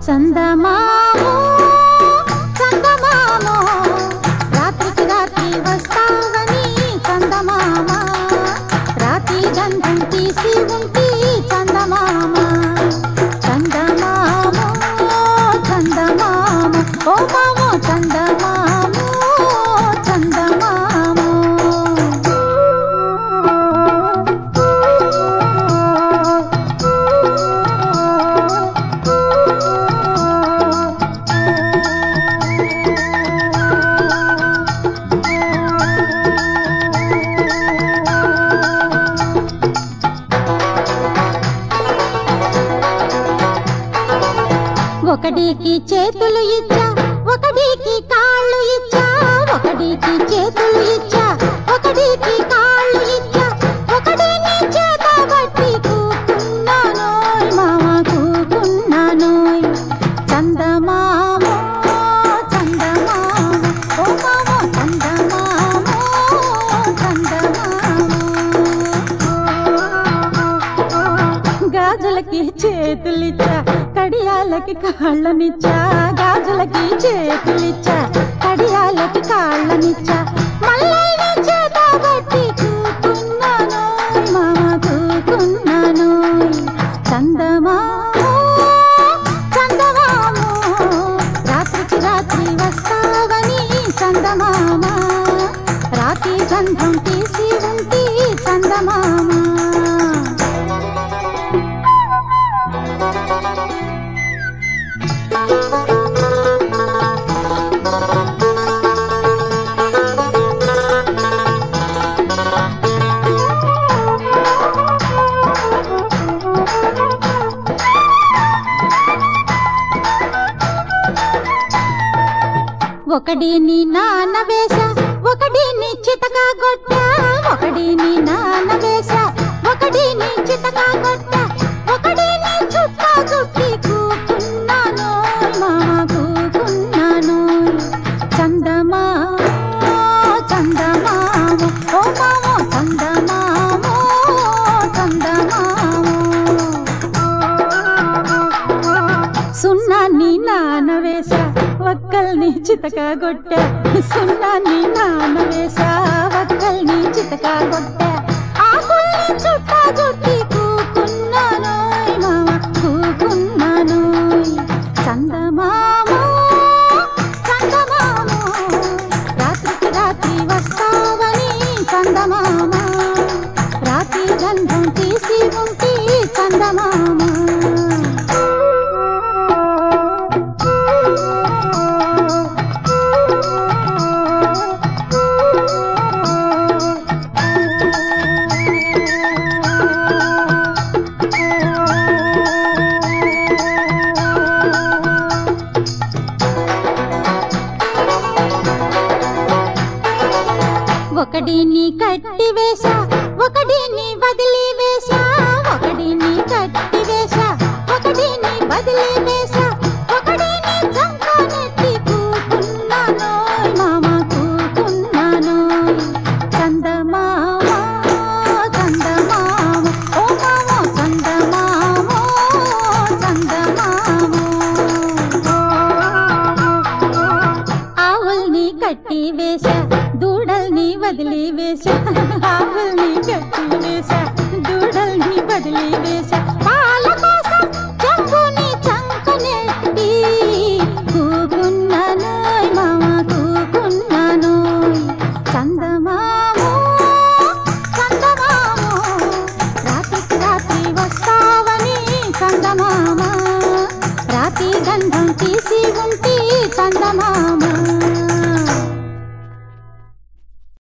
చందమామో చందమామో రాత్రికి రాత్రి వస్తావని చందమామ రాత్రి గంధం తీసి ఉంటి చందమామ చందమామో చందమామ ఓ మామో చందమామో చందమామో ఒకడికి చేతులు ఇచ్చా ఒకడికి కాళ్ళు ఇచ్చా ఒకడికి చేతులు ఇచ్చా ఒకడికి కాళ్ళు ఇచ్చా ఒకడిని చేత బట్టి కూకున్నానోయ్ మామ కూకున్నానోయ్ చందమామో చందమామ ఓ మామ చందమామో చందమామ గాజులకి చేతులిచ్చా కడియాలకి కాళ్ళనిచ్చా గాజులకి చేతులిచ్చా కడియాలకి కాళ్ళనిచ్చా మల్లెల్ని చేత బట్టి కూకున్నానోయ్ మామ కూకున్నానోయ్ చందమామో చందమామో రాత్రికి రాత్రి వస్తావని చందమామ రాత్రి గంధం తీసి ఉంటి చందమామ ఒకడిని నాన్న వేసా ఒకడిని చితకా కొట్టా ఒకడిని నాన్న వేసా ఒకడిని చితకా కొట్టా ఒకడిని చుట్టా చుట్టి కూకున్నానోయ్ మామ కూకున్నానోయ్ చందమామో చందమామో ఓ మామో చందమామో చందమామో సున్నాన్ని నాన్న వేసా వక్కల్ని చితకా కొట్టా సున్నాన్ని నాన్న వేసా వక్కల్ని చితకా కొట్టా ఆకుల్ని చుట్టా చుట్టి కూకున్నానోయ్ మామ కూకున్నానోయ్ చందమామో చందమామో రాత్రికి రాత్రి వస్తావని చందమామ రాత్రి గంధం తీసి ఉంటి చందమామ ఒకడిని కట్టి వేసా ఒకడిని వదిలి వేసా ఒకడిని కట్టి వేసా ఒకడిని వదిలి వేసా ఒకడిని చంకనెత్తి కూకున్నానోయ్ మామ కూకున్నానోయ్ చందమామో చందమామో ఓ మామో చందమామో చందమామో ఆవుల్ని కట్టి వేసా దూడల్ని వదిలి వేసా ఆవుల్ని కట్టి వేసా దూడల్ని వదిలి వేసా పాల కోసం చెంబుని చంకనెత్తి కూకున్నానోయ్ మామ కూకున్నానోయ్ చందమామో చందమామో రాత్రికి రాత్రి వస్తావని చందమామ రాత్రి గంధం తీసి ఉంటి చందమామ